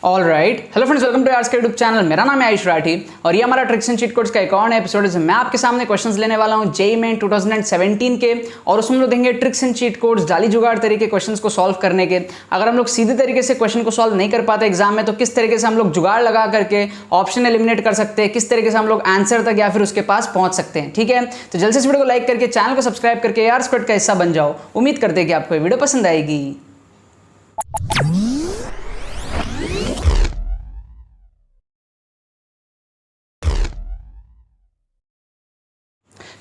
All right, hello friends, welcome to आर्स का YouTube channel. मेरा नाम है आयुष राठी और ये हमारा ट्रिक्स एंड चीट कोड्स का एक और नया एपिसोड है। मैं आपके सामने क्वेश्चंस लेने वाला हूँ जेईई मेन 2017 के, और उसमें हम लोग देंगे ट्रिक्स एंड चीट कोड्स, जाली जुगाड़ तरीके क्वेश्चंस को सॉल्व करने के। अगर हम लोग सीधे तरीके से क्वेश्चन को सॉल्व नहीं कर पाते एग्जाम में, तो किस तरीके से हम लोग जुगाड़ लगा करके ऑप्शन एलिमिनेट कर सकते हैं, किस तरीके से हम लोग आंसर तक या फिर उसके पास पहुंच सकते हैं। ठीक है, तो जल्द से इस वीडियो को लाइक करके चैनल को सब्सक्राइब करके आर्स स्क्वाड का हिस्सा बन जाओ। उम्मीद करते हैं कि आपको ये वीडियो पसंद आएगी।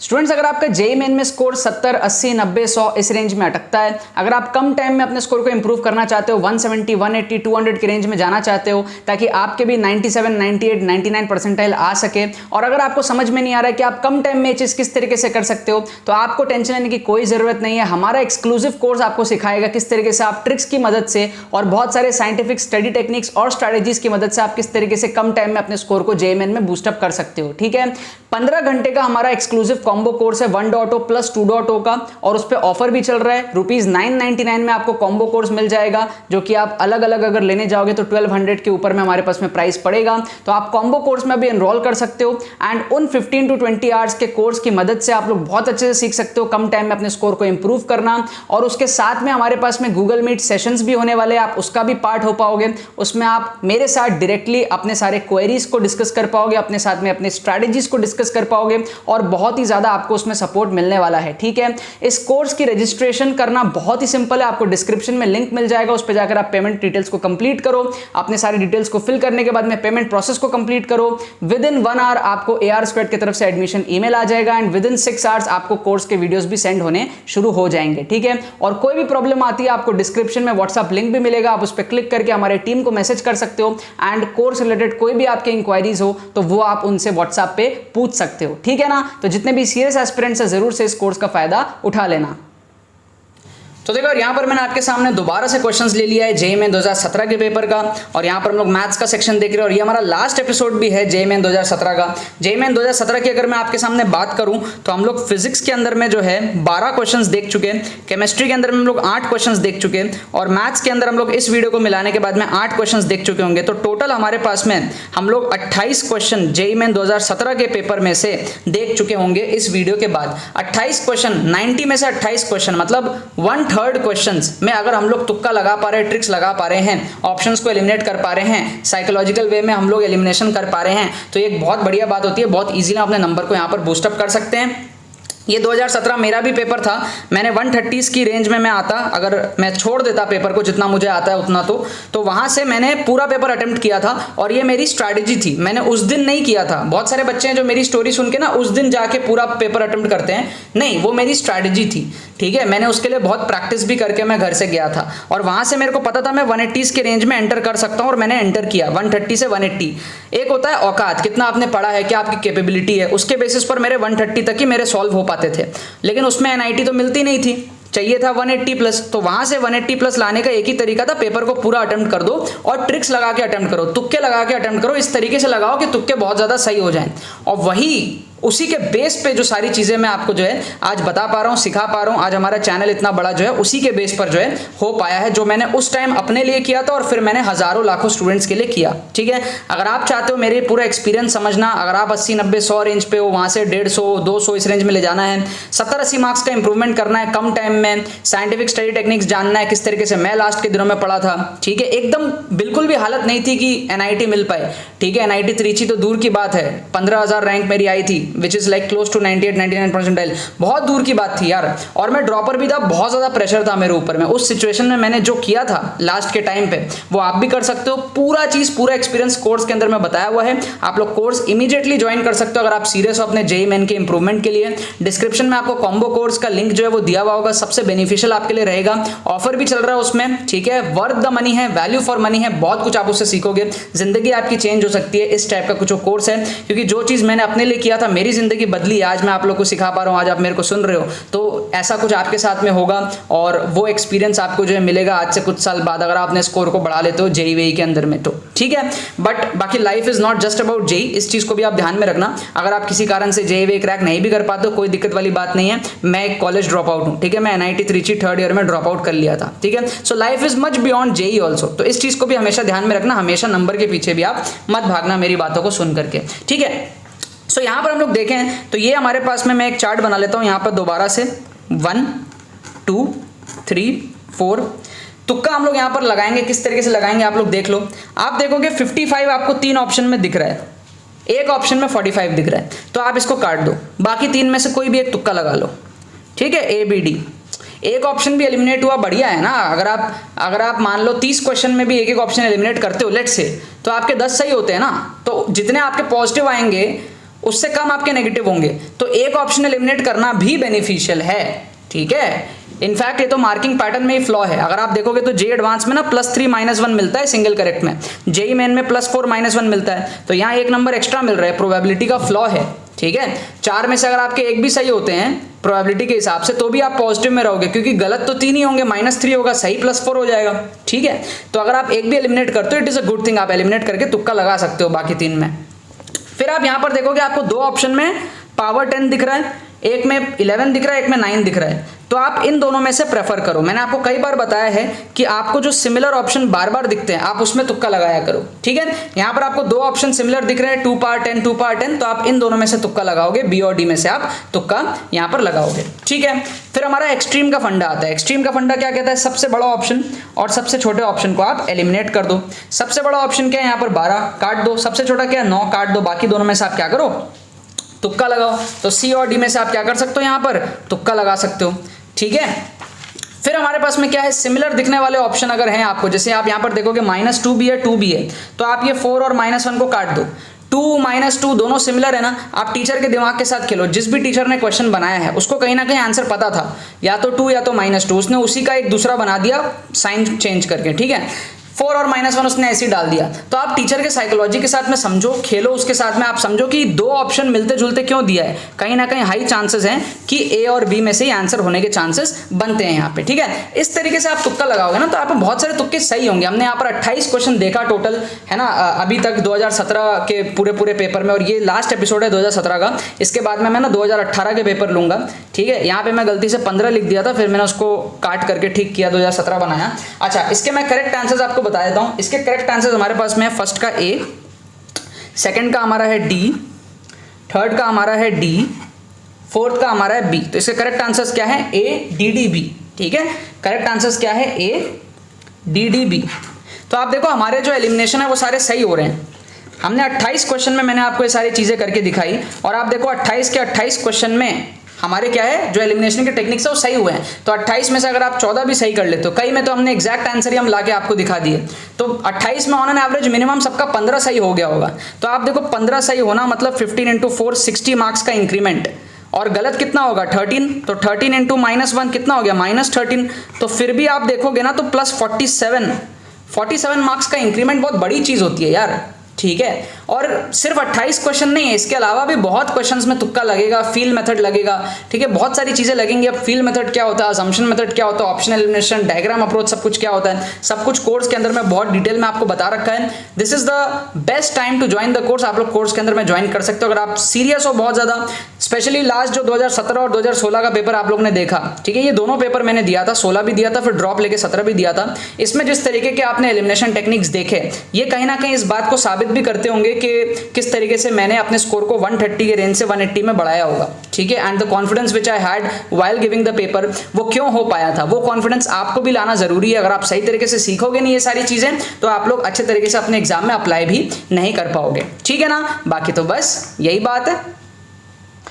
स्टूडेंट्स, अगर आपका जेईई मेन में स्कोर 70, 80, 90, 100 इस रेंज में अटकता है, अगर आप कम टाइम में अपने स्कोर को इंप्रूव करना चाहते हो, 170, 180, 200 के रेंज में जाना चाहते हो, ताकि आपके भी 97, 98, 99 परसेंटाइल आ सके, और अगर आपको समझ में नहीं आ रहा है कि आप कम टाइम में ये चीज़ किस तरीके से कर सकते हो, तो आपको टेंशन लेने की कोई ज़रूरत नहीं है। हमारा एक्सक्लूसिव कोर्स आपको सिखाएगा किस तरीके से आप ट्रिक्स की मदद से और बहुत सारे साइंटिफिक स्टडी टेक्निक्स और स्ट्रैटेजीज की मदद से आप किस तरीके से कम टाइम में अपने स्कोर को जेईई मेन में बूस्टअप कर सकते हो। ठीक है, 15 घंटे का हमारा एक्सक्लूसिव कॉम्बो कोर्स है 1.0 प्लस 2.0 का, और उस पर ऑफर भी चल रहा है। ₹999 में आपको कॉम्बो कोर्स मिल जाएगा, जो कि आप अलग अलग अगर लेने जाओगे तो 1200 के ऊपर में हमारे पास में प्राइस पड़ेगा। तो आप कॉम्बो कोर्स में भी एनरोल कर सकते हो, एंड उन 15 to 20 आवर्स के कोर्स की मदद से आप लोग बहुत अच्छे से सीख सकते हो कम टाइम में अपने स्कोर को इंप्रूव करना। और उसके साथ में हमारे पास में गूगल मीट सेशंस भी होने वाले हैं, आप उसका भी पार्ट हो पाओगे। उसमें आप मेरे साथ डायरेक्टली अपने सारे क्वेरीज को डिस्कस कर पाओगे, अपने साथ में अपने स्ट्रैटेजीज को डिस्कस कर पाओगे, और बहुत ही ज्यादा आपको उसमें सपोर्ट मिलने वाला है। ठीक है, इस कोर्स की रजिस्ट्रेशन करना बहुत ही सिंपल है। आपको डिस्क्रिप्शन में लिंक मिल जाएगा, उस पर जाकर आप पेमेंट डिटेल्स को कंप्लीट करो। अपने सारी डिटेल्स को फिल करने के बाद में पेमेंट प्रोसेस को कंप्लीट करो। विद इन 1 आवर आपको AR स्क्वाड की तरफ से एडमिशन ईमेल आ जाएगा, एंड विद इन 6 आवर्स आपको कोर्स के वीडियोस भी सेंड होने शुरू हो जाएंगे। ठीक है, और कोई भी प्रॉब्लम आती है, आपको डिस्क्रिप्शन में व्हाट्सएप लिंक भी मिलेगा, आप उस पर क्लिक करके हमारे टीम को मैसेज कर सकते हो, एंड कोर्स रिलेटेड कोई भी आपके इंक्वायरीज हो तो वो आप उनसे व्हाट्सएप पे पूछ सकते हो। ठीक है ना, तो जितने भी सीरियस एस्पिरेंट्स है जरूर से इस कोर्स का फायदा उठा लेना। तो देखो, यहां पर मैंने आपके सामने दोबारा से क्वेश्चंस ले लिया है जेईई मेन 2017 के पेपर का, और यहां पर हम लोग मैथ्स का सेक्शन देख रहे हैं, और ये हमारा लास्ट एपिसोड भी है जेईई मेन 2017 का। जेईई मेन 2017 की अगर मैं आपके सामने बात करूं तो हम लोग फिजिक्स के अंदर में जो है 12 क्वेश्चंस देख चुके हैं, केमिस्ट्री के अंदर में हम लोग 8 क्वेश्चंस देख चुके हैं, और मैथ्स के अंदर हम लोग इस वीडियो को मिलाने के बाद में 8 क्वेश्चंस देख चुके होंगे। तो टोटल हमारे पास में हम लोग 28 क्वेश्चन जेईई मेन 2017 के पेपर में से देख चुके होंगे इस वीडियो के बाद। 28 क्वेश्चन, 90 में से 28 क्वेश्चन मतलब 1/3 क्वेश्चन में अगर हम लोग तुक्का लगा पा रहे हैं, ट्रिक्स लगा पा रहे हैं, ऑप्शंस को एलिमिनेट कर पा रहे हैं, साइकोलॉजिकल वे में हम लोग एलिमिनेशन कर पा रहे हैं, तो ये एक बहुत बढ़िया बात होती है। बहुत इजीली अपने नंबर को यहाँ पर बूस्टअप कर सकते हैं। ये 2017 मेरा भी पेपर था, मैंने 130 की रेंज में मैं आता, अगर मैं छोड़ देता पेपर को जितना मुझे आता है उतना, तो वहां से मैंने पूरा पेपर अटेम्प्ट किया था, और ये मेरी स्ट्रैटेजी थी। मैंने उस दिन नहीं किया था, बहुत सारे बच्चे हैं जो मेरी स्टोरी सुन के ना उस दिन जाके पूरा पेपर अटेम्प्ट करते हैं, नहीं, वो मेरी स्ट्रैटेजी थी। ठीक है, मैंने उसके लिए बहुत प्रैक्टिस भी करके मैं घर से गया था, और वहां से मेरे को पता था मैं 180 के रेंज में एंटर कर सकता हूं, और मैंने एंटर किया 130 से 180। एक होता है औकात, कितना आपने पढ़ा है, क्या आपकी कैपेबिलिटी है, उसके बेसिस पर मेरे 130 तक ही मेरे सॉल्व हो पाते थे, लेकिन उसमें NIT तो मिलती नहीं थी, चाहिए था 180 प्लस। तो वहां से 180 प्लस लाने का एक ही तरीका था, पेपर को पूरा अटेम्प्ट कर दो और ट्रिक्स लगा के अटेम्प्ट करो, तुक्के लगा के अटेम्प्ट करो, इस तरीके से लगाओ कि तुक्के बहुत ज्यादा सही हो जाएं। और वही उसी के बेस पे जो सारी चीजें मैं आपको जो है आज बता पा रहा हूँ, सिखा पा रहा हूँ, आज हमारा चैनल इतना बड़ा जो है उसी के बेस पर जो है हो पाया है, जो मैंने उस टाइम अपने लिए किया था और फिर मैंने हजारों लाखों स्टूडेंट्स के लिए किया। ठीक है, अगर आप चाहते हो मेरे पूरा एक्सपीरियंस समझना, अगर आप 80, 90, 100 रेंज पे हो, वहां से 150, 200 इस रेंज में ले जाना है, 70, 80 मार्क्स का इंप्रूवमेंट करना है कम टाइम में, साइंटिफिक स्टडी टेक्निक्स जानना है, किस तरीके से मैं लास्ट के दिनों में पढ़ा था। ठीक है, एकदम बिल्कुल भी हालत नहीं थी कि NIT मिल पाए। ठीक है, NIT त्रिची तो दूर की बात है, 15,000 रैंक मेरी आई थी, which is like close to 98, 99 percentile, बहुत दूर की बात थी यार, और मैं ड्रॉपर भी था, बहुत ज्यादा प्रेशर था मेरे ऊपर में। उस सिचुएशन में मैंने जो किया था लास्ट के टाइम पे, वो आप भी कर सकते हो। पूरा चीज, पूरा एक्सपीरियंस कोर्स के अंदर में बताया हुआ है, आप लोग कोर्स इमीडिएटली ज्वाइन कर सकते हो अगर आप सीरियस हो अपने जेईई मेन के इंप्रूवमेंट के लिए। डिस्क्रिप्शन में आपको कॉम्बो कोर्स का लिंक जो है वो दिया हुआ होगा, सबसे बेनिफिशियल आपके लिए रहेगा, ऑफर भी चल रहा है उसमें। ठीक है, वर्थ द मनी है, वैल्यू फॉर मनी है, बहुत कुछ आप उससे सीखोगे, जिंदगी आपकी चेंज हो सकती है। इस टाइप का कुछ कोर्स है, क्योंकि जो चीज मैंने अपने लिए किया था, मेरी जिंदगी बदली, आज मैं आप लोग को सिखा पा रहा हूं, आज आप मेरे को सुन रहे हो, तो ऐसा कुछ आपके साथ में होगा, और वो एक्सपीरियंस आपको जो है मिलेगा आज से कुछ साल बाद, अगर आप अपने स्कोर को बढ़ा लेते हो जेईई के अंदर में तो। ठीक है, बट बाकी life is not just about JEE, इस चीज को भी आप ध्यान में रखना। अगर आप किसी कारण से जेईई क्रैक नहीं भी कर पाते हो, कोई दिक्कत वाली बात नहीं है। मैं एक कॉलेज ड्रॉप आउट हूं, ठीक है, मैं NIT त्रिची थर्ड ईयर में ड्रॉप आउट कर लिया था, ठीक है। So life is much beyond JEE also, तो इस चीज़ को भी हमेशा ध्यान में रखना, हमेशा नंबर के पीछे भी आप मत भागना मेरी बातों को सुन करके, ठीक है। सो यहाँ पर हम लोग देखें तो ये हमारे पास में मैं एक चार्ट बना लेता हूँ यहाँ पर दोबारा से 1 2 3 4 तुक्का हम लोग यहाँ पर लगाएंगे। किस तरीके से लगाएंगे आप लोग देख लो। आप देखोगे 55 आपको 3 ऑप्शन में दिख रहा है, एक ऑप्शन में 45 दिख रहा है, तो आप इसको काट दो, बाकी 3 में से कोई भी एक तुक्का लगा लो, ठीक है। ABD एक ऑप्शन भी एलिमिनेट हुआ, बढ़िया है ना। अगर आप मान लो 30 क्वेश्चन में भी एक एक ऑप्शन एलिमिनेट करते हो लेट्स से, तो आपके 10 सही होते हैं ना, तो जितने आपके पॉजिटिव आएंगे उससे कम आपके नेगेटिव होंगे, तो एक ऑप्शन एलिमिनेट करना भी बेनिफिशियल है, ठीक है। इनफैक्ट ये तो मार्किंग पैटर्न में ही फ्लॉ है। अगर आप देखोगे तो जे एडवांस में ना +3 -1 मिलता है सिंगल करेक्ट में, जेई मेन में +4 -1 मिलता है, तो यहाँ एक नंबर एक्स्ट्रा मिल रहा है, प्रोबेबिलिटी का फ्लॉ है, ठीक है। 4 में से अगर आपके एक भी सही होते हैं प्रोबेबिलिटी के हिसाब से, तो भी आप पॉजिटिव में रहोगे, क्योंकि गलत तो 3 ही होंगे, -3 होगा, सही +4 हो जाएगा, ठीक है। तो अगर आप एक भी एलिमिनेट करते हो it is a good thing, आप एलिमिनेट करके तुक्का लगा सकते हो बाकी 3 में। फिर आप यहां पर देखोगे आपको 2 ऑप्शन में पावर 10 दिख रहा है, एक में 11 दिख रहा है, एक में 9 दिख रहा है, तो आप इन दोनों में से प्रेफर करो। मैंने आपको कई बार बताया है कि आपको जो सिमिलर ऑप्शन बार बार दिखते हैं आप उसमें तुक्का लगाया करो, ठीक है। यहां पर आपको 2 ऑप्शन सिमिलर दिख रहे हैं, 2 पावर 10 2 पावर 10, तो आप इन दोनों में से तुक्का लगाओगे, बी और डी में से आप तुक्का यहां पर लगाओगे, ठीक है। फिर हमारा एक्सट्रीम का फंडा आता है। एक्सट्रीम का फंडा क्या कहता है, सबसे बड़ा ऑप्शन और सबसे छोटे ऑप्शन को आप एलिमिनेट कर दो। सबसे बड़ा ऑप्शन क्या है, यहाँ पर 12 काट दो, सबसे छोटा क्या है 9 काट दो, बाकी दोनों में से आप क्या करो तुक्का लगाओ। तो सी और डी में से आप क्या कर सकते हो, यहाँ पर तुक्का लगा सकते हो, ठीक है। फिर हमारे पास में क्या है, सिमिलर दिखने वाले ऑप्शन अगर हैं आपको, जैसे आप यहाँ पर देखोगे -2 भी है 2 भी है, तो आप ये 4 और -1 को काट दो। 2 -2 दोनों सिमिलर है ना। आप टीचर के दिमाग के साथ खेलो, जिस भी टीचर ने क्वेश्चन बनाया है उसको कहीं ना कहीं आंसर पता था, या तो 2 या तो -2, उसने उसी का एक दूसरा बना दिया साइन चेंज करके, ठीक है। 4 और -1 उसने ऐसे ही डाल दिया। तो आप टीचर के साइकोलॉजी के साथ में समझो, खेलो उसके साथ में, आप समझो कि 2 ऑप्शन मिलते जुलते क्यों दिया है, कहीं ना कहीं हाई चांसेस हैं कि ए और बी में से ही आंसर होने के चांसेस बनते हैं यहाँ पे, ठीक है। इस तरीके से आप तुक्का लगाओगे ना तो आपको बहुत सारे तुक्के सही होंगे। हमने यहाँ पर 28 क्वेश्चन देखा टोटल, है ना, अभी तक 2017 के पूरे पेपर में, और ये लास्ट एपिसोड है 2017 का। इसके बाद में मैं ना 2018 के पेपर लूंगा, ठीक है। यहाँ पे मैं गलती से 15 लिख दिया था, फिर मैंने उसको काट करके ठीक किया, 2017 बनाया। अच्छा, इसके मैं करेक्ट आंसर्स आपको बता देता हूं। इसके करेक्ट आंसर्स हमारे पास में है, फर्स्ट का ए, सेकंड का हमारा है डी, थर्ड का हमारा है डी, फोर्थ का हमारा है बी। तो इसके करेक्ट आंसर्स क्या है, ए डी डी बी, ठीक है। करेक्ट आंसर्स क्या है, ए डी डी बी। तो आप देखो हमारे जो एलिमिनेशन है वो सारे सही हो रहे हैं। हमने 28 क्वेश्चन में मैंने आपको ये सारी चीजें करके दिखाई, और आप देखो 28 के 28 क्वेश्चन में हमारे क्या है, जो एलिमिनेशन के टेक्निक्स है वो सही हुए हैं। तो 28 में से अगर आप 14 भी सही कर लेते हो, कई में तो हमने एग्जैक्ट आंसर ही हम लाके आपको दिखा दिए, तो 28 में ऑन एन एवरेज मिनिमम सबका 15 सही हो गया होगा। तो आप देखो 15 सही होना मतलब 15 × 4 60 मार्क्स का इंक्रीमेंट, और गलत कितना होगा 13, तो 13 × -1 कितना हो गया -13। तो फिर भी आप देखोगे ना तो +47 मार्क्स का इंक्रीमेंट बहुत बड़ी चीज होती है यार, ठीक है। और सिर्फ 28 क्वेश्चन नहीं है, इसके अलावा भी बहुत क्वेश्चंस में तुक्का लगेगा, फील्ड मेथड लगेगा, ठीक है, बहुत सारी चीजें लगेंगी। अब फील्ड मेथड क्या होता है, असम्पशन मेथड क्या होता है, ऑप्शन एलिमिनेशन, डायग्राम अप्रोच, सब कुछ क्या होता है, सब कुछ कोर्स के अंदर में बहुत डिटेल में आपको बता रखा है। This is the best time to join the course. आप लोग कोर्स के अंदर में ज्वाइन कर सकते हो अगर आप सीरियस हो बहुत ज्यादा। स्पेशली लास्ट जो 2017 और 2016 का पेपर आप लोग ने देखा, ठीक है, ये दोनों पेपर मैंने दिया था, 16 भी दिया था, फिर ड्रॉप लेके 17 भी दिया था। इसमें जिस तरीके के आपने एलिमिनेशन टेक्निक्स देखे, ये कहीं ना कहीं इस बात को साबित भी करते होंगे कि किस तरीके से मैंने अपने स्कोर को 130 के रेंज से 180 में बढ़ाया होगा, ठीक है। And the confidence which I had while giving the paper, वो क्यों हो पाया था, वो कॉन्फिडेंस आपको भी लाना जरूरी है। अगर आप सही तरीके से सीखोगे नहीं ये सारी चीजें, तो आप लोग अच्छे तरीके से अपने एग्जाम में अप्लाई भी नहीं कर पाओगे, ठीक है ना। बाकी तो बस यही बात है।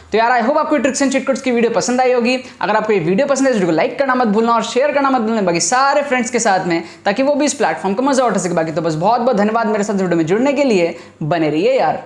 तो यार आई होप आपको ट्रिक्स एंड चिट कोड्स की वीडियो पसंद आई होगी। अगर आपको ये वीडियो पसंद है तो वीडियो को लाइक करना मत भूलना और शेयर करना मत भूलना बाकी सारे फ्रेंड्स के साथ में, ताकि वो भी इस प्लेटफॉर्म को मजा उठा सके। बाकी तो बस बहुत बहुत धन्यवाद मेरे साथ वीडियो में जुड़ने के लिए, बने रहिए यार।